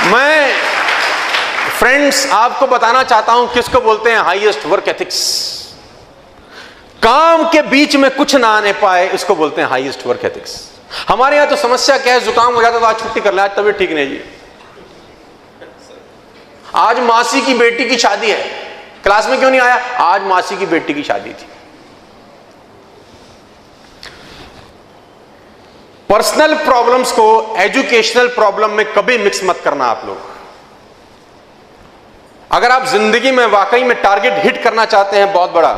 मैं फ्रेंड्स आपको बताना चाहता हूं किसको बोलते हैं हाईएस्ट वर्क एथिक्स। काम के बीच में कुछ ना आने पाए, इसको बोलते हैं हाईएस्ट वर्क एथिक्स। हमारे यहां तो समस्या क्या है, जुकाम हो जाता तो आज छुट्टी कर ले, आज तबीयत ठीक नहीं जी। आज मासी की बेटी की शादी है, क्लास में क्यों नहीं आया? आज मासी की बेटी की शादी थी। पर्सनल प्रॉब्लम्स को एजुकेशनल प्रॉब्लम में कभी मिक्स मत करना आप लोग। अगर आप जिंदगी में वाकई में टारगेट हिट करना चाहते हैं बहुत बड़ा,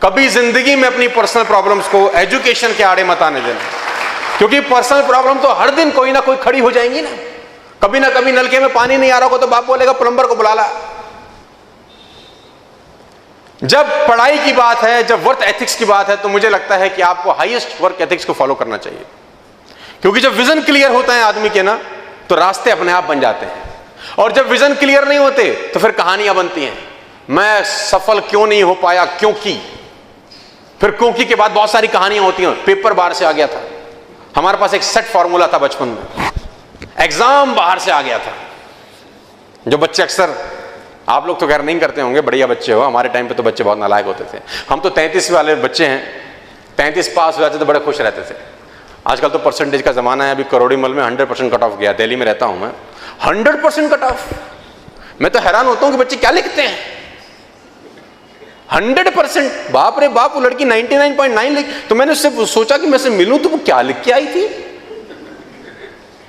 कभी जिंदगी में अपनी पर्सनल प्रॉब्लम्स को एजुकेशन के आड़े मत आने देना, क्योंकि पर्सनल प्रॉब्लम तो हर दिन कोई ना कोई खड़ी हो जाएंगी ना। कभी ना कभी नलके में पानी नहीं आ रहा हो तो बाप बोलेगा प्लम्बर को बुला ला। जब पढ़ाई की बात है, जब वर्क एथिक्स की बात है, तो मुझे लगता है कि आपको हाईएस्ट वर्क एथिक्स को फॉलो करना चाहिए, क्योंकि जब विजन क्लियर होता है आदमी के ना, तो रास्ते अपने आप बन जाते हैं। और जब विजन क्लियर नहीं होते तो फिर कहानियां बनती हैं, मैं सफल क्यों नहीं हो पाया, क्योंकि। फिर क्योंकि के बाद बहुत सारी कहानियां होती हैं। पेपर बाहर से आ गया था, हमारे पास एक सेट फॉर्मूला था बचपन में, एग्जाम बाहर से आ गया था। जो बच्चे अक्सर, आप लोग तो खैर नहीं करते होंगे, बढ़िया बच्चे हो, हमारे टाइम पे तो बच्चे बहुत नालायक होते थे। हम तो 33 वाले बच्चे हैं, 33 पास हो जाते तो बड़े खुश रहते थे। आजकल तो परसेंटेज का जमाना है। अभी करोड़ीमल में 100% कट ऑफ गया, दिल्ली में रहता हूं मैं, 100% कट ऑफ। मैं तो हैरान होता हूं कि बच्चे क्या लिखते हैं, 100%। बाप रे बाप, वो लड़की 99.9 लिख, तो मैंने उससे सोचा कि मैं उससे मिलूं तो वो क्या लिख के आई थी।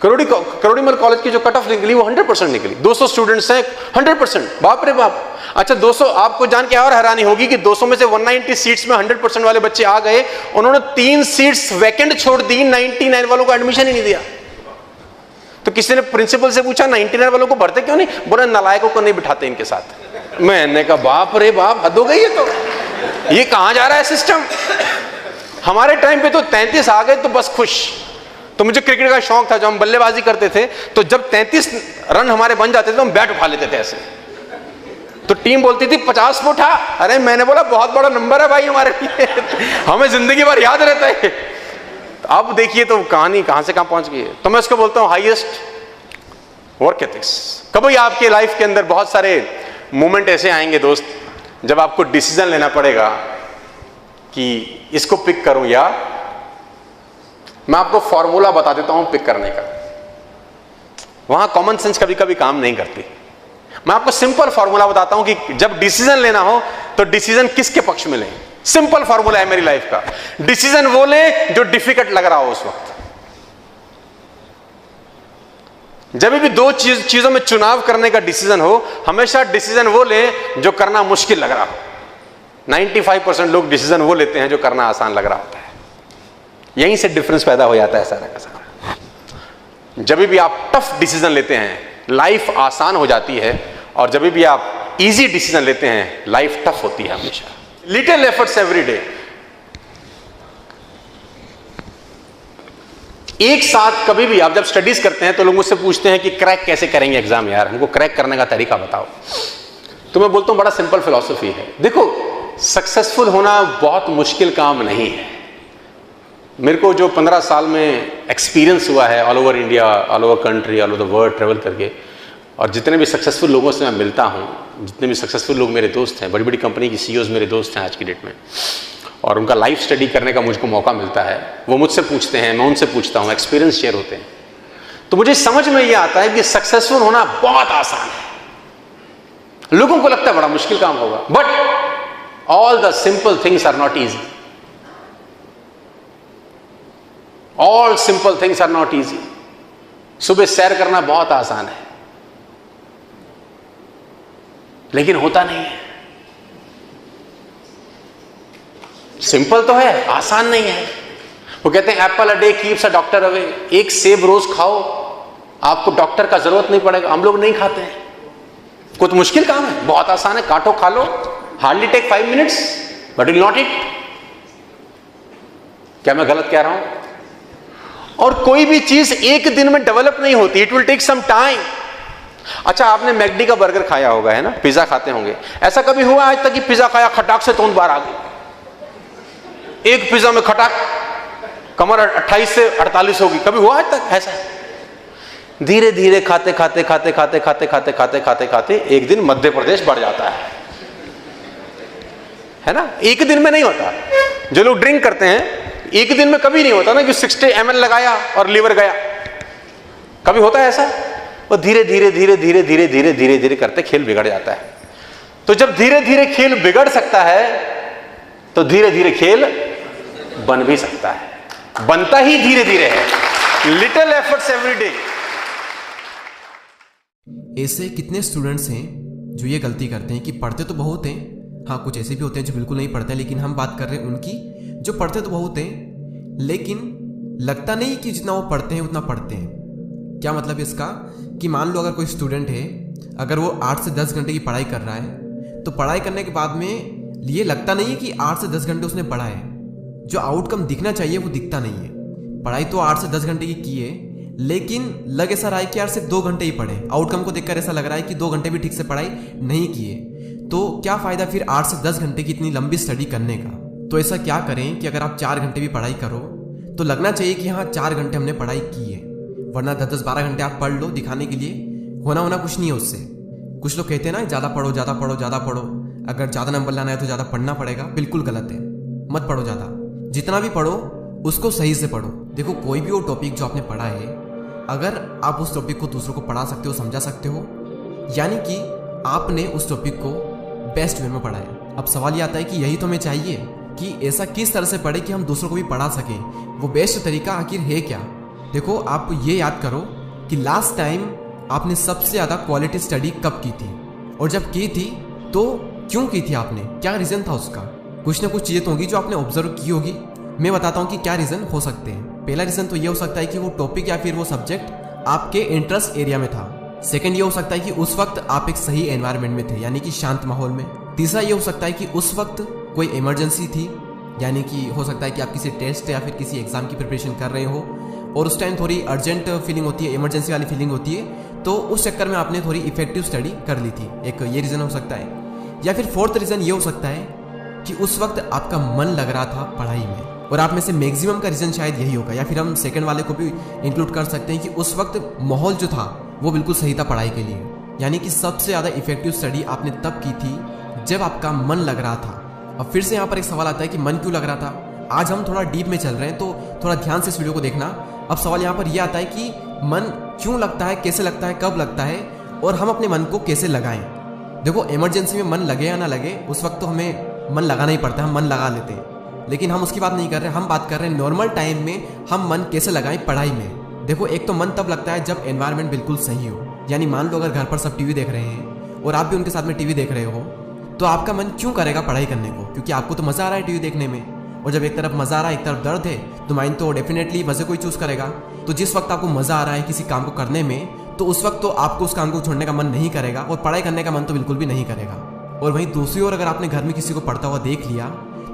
करोड़ीमल कॉलेज की जो कट ऑफ निकली वो 100% निकली। 200 स्टूडेंट्स हैं, 100%। बाप रे बाप। अच्छा 200, आपको जान के और हैरानी होगी कि 200 में से 190 सीट्स में 100% वाले बच्चे आ गए। उन्होंने 3 सीट्स वैकेंट छोड़ दी, 99 वालों को एडमिशन ही नहीं दिया। तो किसी ने प्रिंसिपल से पूछा 99 वालों को भरते क्यों नहीं? बोला नालायकों को नहीं बिठाते इनके साथ। मैंने कहा बाप रे बाप, हद हो गई है। तो ये कहां जा रहा है सिस्टम। हमारे टाइम पे तो 33 आ गए तो बस खुश। तो मुझे क्रिकेट का शौक था, जब हम बल्लेबाजी करते थे तो जब 33 रन हमारे बन जाते थे तो हम बैट उठा लेते थे ऐसे। तो टीम बोलती थी 50 पे उठा। अरे मैंने बोला बहुत बड़ा नंबर है भाई हमारे लिए, हमें जिंदगी भर याद रहता है। अब देखिए तो कहानी कहां से कहां पहुंच गई है। तो मैं उसको बोलता हूं हाईएस्ट वर्क एथिक्स। कभी आपके लाइफ के अंदर बहुत सारे मोमेंट ऐसे आएंगे दोस्त, जब आपको डिसीजन लेना पड़ेगा कि इसको पिक करूं या। मैं आपको फॉर्मूला बता देता हूं पिक करने का, वहां कॉमन सेंस कभी कभी काम नहीं करती। मैं आपको सिंपल फॉर्मूला बताता हूं कि जब डिसीजन लेना हो तो डिसीजन किसके पक्ष में लें। सिंपल फॉर्मूला है मेरी लाइफ का, डिसीजन वो ले जो डिफिकल्ट लग रहा हो उस वक्त। जब भी दो चीजों में चुनाव करने का डिसीजन हो, हमेशा डिसीजन वो ले जो करना मुश्किल लग रहा हो। 95% लोग डिसीजन वो लेते हैं जो करना आसान लग रहा होता है। यहीं से डिफरेंस पैदा हो जाता है सारा का सारा। जब भी आप टफ डिसीजन लेते हैं लाइफ आसान हो जाती है, और जब भी आप इजी डिसीजन लेते हैं लाइफ टफ होती है हमेशा। Little efforts every day. एक साथ कभी भी आप जब स्टडीज करते हैं तो लोग मुझसे पूछते हैं कि क्रैक कैसे करेंगे एग्जाम, यार हमको क्रैक करने का तरीका बताओ। तो मैं बोलता हूं बड़ा सिंपल फिलॉसफी है। देखो सक्सेसफुल होना बहुत मुश्किल काम नहीं है। मेरे को जो 15 साल में एक्सपीरियंस हुआ है all over India, all over country, all over the world travel करके, और जितने भी सक्सेसफुल लोगों से मैं मिलता हूँ, जितने भी सक्सेसफुल लोग मेरे दोस्त हैं, बड़ी बड़ी कंपनी की सीईओज मेरे दोस्त हैं आज की डेट में, और उनका लाइफ स्टडी करने का मुझको मौका मिलता है। वो मुझसे पूछते हैं, मैं उनसे पूछता हूँ, एक्सपीरियंस शेयर होते हैं। तो मुझे समझ में ये आता है कि सक्सेसफुल होना बहुत आसान है। लोगों को लगता है बड़ा मुश्किल काम होगा, but all the simple things are not easy. All simple things are not easy. सुबह सैर करना बहुत आसान है, लेकिन होता नहीं है। सिंपल तो है, आसान नहीं है। वो कहते हैं Apple a day keeps a doctor away. एक सेब रोज खाओ, आपको डॉक्टर का जरूरत नहीं पड़ेगा। हम लोग नहीं खाते हैं। कुछ मुश्किल काम है, बहुत आसान है, काटो खा लो, hardly take 5 minutes, but will not it. क्या मैं गलत कह रहा हूं? और कोई भी चीज एक दिन में डेवलप नहीं होती, it will take some time. अच्छा आपने मैकडी का बर्गर खाया होगा, है ना, पिज्जा खाते होंगे। ऐसा कभी हुआ आज तक कि पिज्जा खाया खटाक से तोंद बाहर आ गई? एक पिज्जा में खटाक कमर 28 से 48 होगी, कभी हुआ आज तक ऐसा? धीरे धीरे खाते खाते खाते खाते खाते खाते खाते खाते खाते एक दिन मध्य प्रदेश बढ़ जाता है ना। एक दिन में नहीं होता। जो लोग ड्रिंक करते हैं एक दिन में कभी नहीं होता ना कि 60 ml लगाया और लीवर गया, कभी होता है ऐसा? वो धीरे धीरे धीरे धीरे धीरे धीरे धीरे धीरे करते खेल बिगड़ जाता है। तो जब धीरे धीरे खेल बिगड़ सकता है तो धीरे धीरे खेल बन भी सकता है। बनता ही धीरे धीरे है, लिटिल एफर्ट्स एवरी डे। ऐसे कितने स्टूडेंट्स हैं जो ये गलती करते हैं कि पढ़ते तो बहुत हैं, हाँ कुछ ऐसे भी होते हैं जो बिल्कुल नहीं पढ़ते, लेकिन हम बात कर रहे हैं उनकी जो पढ़ते तो बहुत हैं लेकिन लगता नहीं कि जितना वो पढ़ते हैं उतना पढ़ते हैं। क्या मतलब इसका कि मान लो अगर कोई स्टूडेंट है, अगर वो 8 से 10 घंटे की पढ़ाई कर रहा है तो पढ़ाई करने के बाद में ये लगता नहीं है कि 8 से 10 घंटे उसने पढ़ा है। जो आउटकम दिखना चाहिए वो दिखता नहीं है। पढ़ाई तो 8 से 10 घंटे की है लेकिन लग ऐसा रहा है कि यार सिर्फ 2 घंटे ही पढ़े। आउटकम को देखकर ऐसा लग रहा है कि 2 घंटे भी ठीक से पढ़ाई नहीं किए। तो क्या फ़ायदा फिर 8 से 10 घंटे की इतनी लंबी स्टडी करने का। तो ऐसा क्या करें कि अगर आप 4 घंटे भी पढ़ाई करो तो लगना चाहिए कि हाँ 4 घंटे हमने पढ़ाई की है, वरना 10-12 घंटे आप पढ़ लो दिखाने के लिए, होना कुछ नहीं है उससे। कुछ लोग कहते हैं ना ज़्यादा पढ़ो ज़्यादा पढ़ो ज़्यादा पढ़ो, अगर ज़्यादा नंबर लाना है तो ज़्यादा पढ़ना पड़ेगा। बिल्कुल गलत है, मत पढ़ो ज़्यादा। जितना भी पढ़ो उसको सही से पढ़ो। देखो कोई भी वो टॉपिक जो आपने पढ़ा है, अगर आप उस टॉपिक को दूसरों को पढ़ा सकते हो, समझा सकते हो, यानी कि आपने उस टॉपिक को बेस्ट वे में पढ़ा है। अब सवाल ये आता है कि यही तो हमें चाहिए कि ऐसा किस तरह से पढ़े कि हम दूसरों को भी पढ़ा सकें। वो बेस्ट तरीका आखिर है क्या? देखो आप ये याद करो कि लास्ट टाइम आपने सबसे ज़्यादा क्वालिटी स्टडी कब की थी, और जब की थी तो क्यों की थी आपने, क्या रीज़न था उसका? कुछ ना कुछ चीज़ें तो होगी जो आपने ऑब्जर्व की होगी। मैं बताता हूँ कि क्या रीज़न हो सकते हैं। पहला रीज़न तो ये हो सकता है कि वो टॉपिक या फिर वो सब्जेक्ट आपके इंटरेस्ट एरिया में था। सेकंड ये हो सकता है कि उस वक्त आप एक सही एनवायरनमेंट में थे, यानी कि शांत माहौल में। तीसरा ये हो सकता है कि उस वक्त कोई इमरजेंसी थी, यानी कि हो सकता है कि आप किसी टेस्ट या फिर किसी एग्जाम की प्रिपरेशन कर रहे हो और उस टाइम थोड़ी अर्जेंट फीलिंग होती है, इमरजेंसी वाली फीलिंग होती है, तो उस चक्कर में आपने थोड़ी इफेक्टिव स्टडी कर ली थी। एक ये रीज़न हो सकता है। या फिर फोर्थ रीज़न ये हो सकता है कि उस वक्त आपका मन लग रहा था पढ़ाई में, और आप में से मैक्सिमम का रीज़न शायद यही होगा। या फिर हम सेकंड वाले को भी इंक्लूड कर सकते हैं कि उस वक्त माहौल जो था वो बिल्कुल सही था पढ़ाई के लिए, यानी कि सबसे ज़्यादा इफेक्टिव स्टडी आपने तब की थी जब आपका मन लग रहा था। अब फिर से यहाँ पर एक सवाल आता है कि मन क्यों लग रहा था। आज हम थोड़ा डीप में चल रहे हैं तो थोड़ा ध्यान से इस वीडियो को देखना। अब सवाल यहाँ पर यह आता है कि मन क्यों लगता है, कैसे लगता है, कब लगता है, और हम अपने मन को कैसे लगाएं। देखो इमरजेंसी में मन लगे या ना लगे, उस वक्त तो हमें मन लगाना ही पड़ता है, हम मन लगा लेते हैं, लेकिन हम उसकी बात नहीं कर रहे। हम बात कर रहे हैं नॉर्मल टाइम में हम मन कैसे लगाएं पढ़ाई में। देखो एक तो मन तब लगता है जब एनवायरनमेंट बिल्कुल सही हो, यानी मान लो अगर घर पर सब टीवी देख रहे हैं और आप भी उनके साथ में टीवी देख रहे हो, तो आपका मन क्यों करेगा पढ़ाई करने को? क्योंकि आपको तो मज़ा आ रहा है टीवी देखने में, और जब एक तरफ मज़ा आ रहा है एक तरफ दर्द है तो माइंड तो डेफिनेटली मज़े को ही चूज़ करेगा। तो जिस वक्त आपको मज़ा आ रहा है किसी काम को करने में, तो उस वक्त तो आपको उस काम को छोड़ने का मन नहीं करेगा और पढ़ाई करने का मन तो बिल्कुल भी नहीं करेगा। और वहीं दूसरी ओर अगर आपने घर में किसी को पढ़ता हुआ देख लिया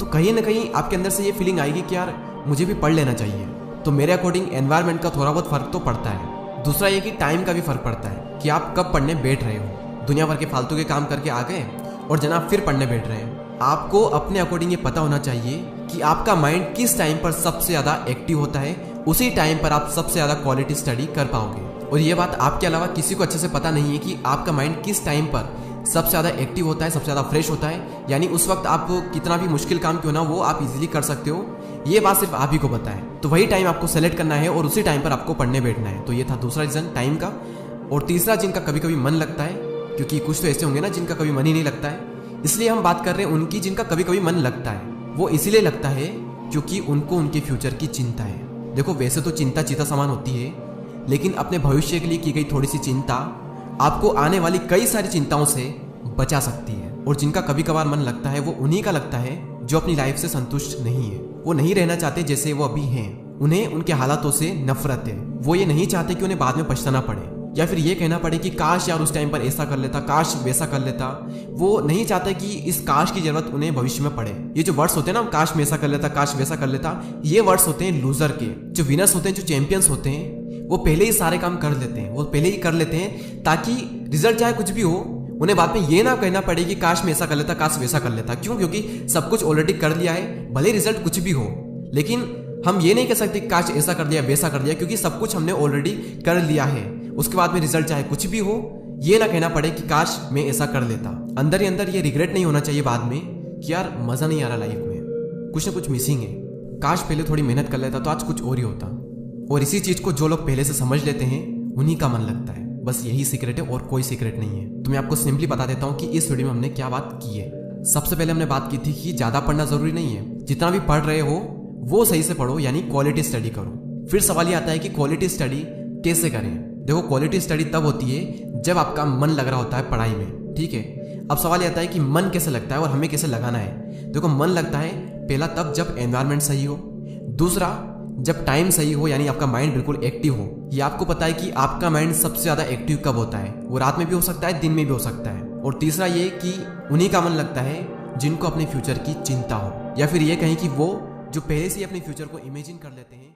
तो कहीं ना कहीं आपके अंदर से ये फीलिंग आएगी कि यार मुझे भी पढ़ लेना चाहिए। तो मेरे अकॉर्डिंग एनवायरनमेंट का थोड़ा बहुत फ़र्क तो पड़ता है। दूसरा ये कि टाइम का भी फ़र्क पड़ता है कि आप कब पढ़ने बैठ रहे हो। दुनिया भर के फालतू के काम करके आ गए और जनाब फिर पढ़ने बैठ रहे हैं। आपको अपने अकॉर्डिंग ये पता होना चाहिए कि आपका माइंड किस टाइम पर सबसे ज़्यादा एक्टिव होता है, उसी टाइम पर आप सबसे ज़्यादा क्वालिटी स्टडी कर पाओगे। और ये बात आपके अलावा किसी को अच्छे से पता नहीं है कि आपका माइंड किस टाइम पर सबसे ज़्यादा एक्टिव होता है, सबसे ज़्यादा फ्रेश होता है, यानी उस वक्त आप कितना भी मुश्किल काम क्यों ना वो आप इजीली कर सकते हो। ये बात सिर्फ आप ही को पता है। तो वही टाइम आपको सेलेक्ट करना है और उसी टाइम पर आपको पढ़ने बैठना है। तो ये था दूसरा रीज़न टाइम का। और तीसरा जिनका कभी कभी मन लगता है, क्योंकि कुछ तो ऐसे होंगे ना जिनका कभी मन ही नहीं लगता है, इसलिए हम बात कर रहे हैं उनकी जिनका कभी कभी मन लगता है। वो इसीलिए लगता है क्योंकि उनको उनके फ्यूचर की चिंता है। देखो वैसे तो चिंता चिता समान होती है, लेकिन अपने भविष्य के लिए की गई थोड़ी सी चिंता आपको आने वाली कई सारी चिंताओं से बचा सकती है। और जिनका कभी कभार मन लगता है वो उन्हीं का लगता है जो अपनी लाइफ से संतुष्ट नहीं है। वो नहीं रहना चाहते जैसे वो अभी हैं, उन्हें उनके हालातों से नफरत है। वो ये नहीं चाहते कि उन्हें बाद में पछताना पड़े या फिर ये कहना पड़े कि काश यार उस टाइम पर ऐसा कर लेता, काश वैसा कर लेता। वो नहीं चाहते कि इस काश की जरूरत उन्हें भविष्य में पड़े। ये जो वर्ड्स होते हैं ना, काश में ऐसा कर लेता, काश वैसा कर लेता, ये वर्ड्स होते हैं लूजर के। जो विनर्स होते हैं, जो चैंपियंस होते हैं, वो पहले ही सारे काम कर लेते हैं, वो पहले ही कर लेते हैं ताकि रिजल्ट चाहे कुछ भी हो उन्हें बाद में ये ना कहना पड़े कि काश मैं ऐसा कर लेता, काश वैसा कर लेता। क्यों? क्योंकि सब कुछ ऑलरेडी कर लिया है, भले रिजल्ट कुछ भी हो, लेकिन हम ये नहीं कह सकते काश ऐसा कर दिया वैसा कर दिया, क्योंकि सब कुछ हमने ऑलरेडी कर लिया है। उसके बाद में रिजल्ट चाहे कुछ भी हो, ये ना कहना पड़े कि काश मैं ऐसा कर लेता। अंदर ही अंदर ये रिग्रेट नहीं होना चाहिए बाद में कि यार मजा नहीं आ रहा लाइफ में, कुछ ना कुछ मिसिंग है, काश पहले थोड़ी मेहनत कर लेता तो आज कुछ और ही होता। और इसी चीज को जो लोग पहले से समझ लेते हैं उन्हीं का मन लगता है। बस यही सीक्रेट है और कोई सीक्रेट नहीं है। तो मैं आपको सिंपली बता देता हूँ कि इस वीडियो में हमने क्या बात की है। सबसे पहले हमने बात की थी कि ज्यादा पढ़ना जरूरी नहीं है, जितना भी पढ़ रहे हो वो सही से पढ़ो, यानी क्वालिटी स्टडी करो। फिर सवाल ये आता है कि क्वालिटी स्टडी कैसे करें। देखो, क्वालिटी स्टडी तब होती है जब आपका मन लग रहा होता है पढ़ाई में, ठीक है। अब सवाल ये आता है कि मन कैसे लगता है और हमें कैसे लगाना है। देखो, मन लगता है पहला तब जब एनवायरनमेंट सही हो, दूसरा जब टाइम सही हो, यानी आपका माइंड बिल्कुल एक्टिव हो। ये आपको पता है कि आपका माइंड सबसे ज्यादा एक्टिव कब होता है, वो रात में भी हो सकता है, दिन में भी हो सकता है। और तीसरा ये कि उन्हीं का मन लगता है जिनको अपने फ्यूचर की चिंता हो, या फिर ये कहें कि वो जो पहले से ही अपने फ्यूचर को इमेजिन कर लेते हैं।